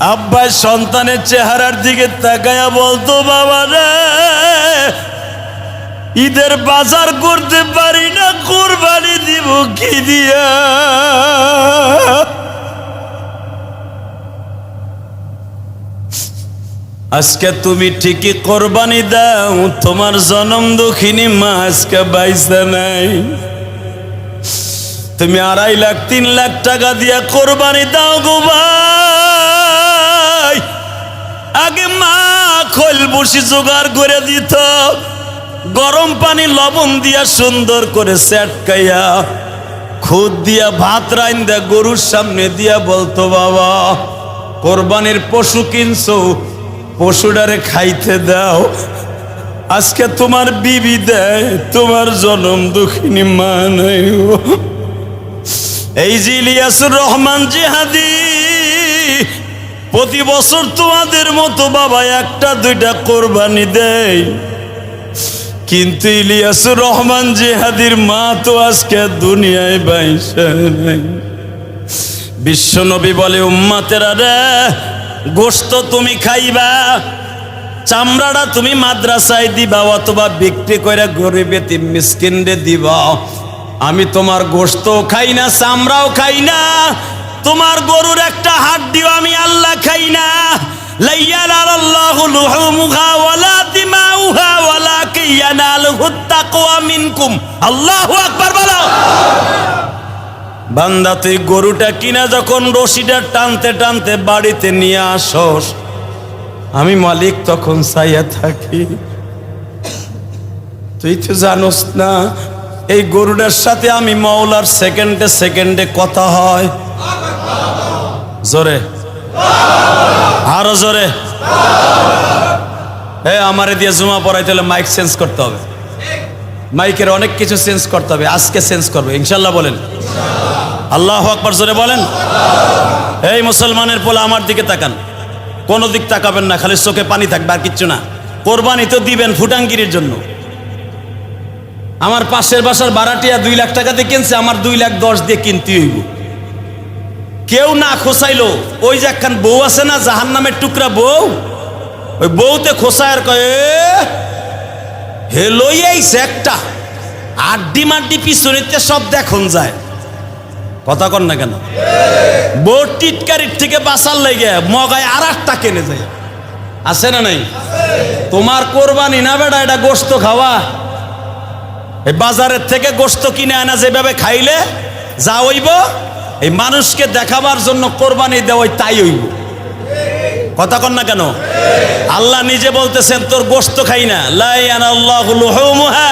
আব্বা সন্তানের চেহারার দিকে তাকায়া বলতো, বাবা রে, ঈদের বাজার করতে পারি না, কুরবানি দিব কি দিয়া? আজকে তুমি ঠিকই কোরবানি দাও, তোমার জনম দুঃখিনী মা আজকে বাইসা নাই। তুমি 2.5 লাখ 3 লাখ টাকা দিয়া কোরবানি দাও গো ভাই। আগে মা খোল বসি জোগাড় করে দিত, গরম পানি লবণ দিয়া সুন্দর করে সেটকাইয়া খুদ দিয়া ভাত রাইন্দা গরুর সামনে দিয়া বলতো, বাবা কোরবানির পশু কিনছো, পশুটারে খাইতে দাও। আজকে তোমার বিবি দেয়, তোমার জনম দুঃখিনী মা নাই। এই যে ইলিয়াসুর রহমান জিহাদি প্রতি বছর তোমাদের মতো বাবা 1-2টা কোরবানি দেয়, কিন্তু ইলিয়াসুর রহমান জিহাদির মা তো আজকে দুনিয়ায় বাইসা নাই। বিশ্বনবী বলে, উম্মতেরা রে, গোশত তুমি খাইবা, চামড়াটা তুমি মাদ্রাসায় দিবা অথবা বিক্রি করে গরিব এতিম মিসকিনরে দিবা। আমি তোমার গোশত খাই না, চামড়াও খাই না, তোমার গরুর একটা হাড্ডিও আমি আল্লাহ খাই না। লাইয়ানালাল্লাহু লুহুমুহা ওয়ালা দিমাউহা ওয়ালাকিন ইয়ানালুহুত তাকওয়া মিনকুম। আল্লাহু আকবার বলো। বান্দা, তুই গরুটা কিনা যখন রশিটা টানতে টানতে বাড়িতে নিয়ে আসস, আমি মালিক তখন চাইয়া থাকি। তুই তো জানোস না এই গরুটার সাথে আমি মাওলার সেকেন্ডে সেকেন্ডে কথা হয়। জোরে, আরো জোরে। আমারে দিয়ে জুমা পড়াইতে হলে মাইক চেঞ্জ করতে হবে, মাইকের অনেক কিছু চেঞ্জ করতে হবে। আজকে চেঞ্জ করবে ইনশাল্লাহ। বলেন আল্লাহু আকবার, জোরে বলেন। এই মুসলমানের পোলা, আমার দিকে তাকান, কোনো দিক তাকাবেন না, খালি চোখে পানি থাকবে আর কিচ্ছু না। কোরবানি তো দিবেন ফুটাঙ্গিরির জন্য। আমার পাশের বাসার ভাড়াটিয়া 2 লাখ টাকা দিয়ে কিনছে, আমার 2,10,000 দিয়ে কিনতে হইব। কেউ না খোসাইলো, ওই যে একখান বউ আছে না, জাহান্নামের টুকরা বউ, ওই বউতে খোসায় আর কয়ে হে লইয়াইছে একটা আড্ডি মাড্ডি পিছনিতে সব দেখুন যায়। কথা কন না কেন? বউ টিটকারির থেকে বাঁচার লেগে মগায় আর একটা কিনে যায়। আছে না নাই? তোমার কোরবানি না বেটা, এটা গোশত খাওয়া। এই বাজারের থেকে গোশত কিনে আনা যেভাবে খাইলে যা হইব, এই মানুষকে দেখাবার জন্য কোরবানি দেওয়া তাই হইব। কথা কন না কেন? আল্লাহ নিজে বলতেছেন, তোর গোশত খাই না, লা ইয়ানাল্লাহু লুহুমুহা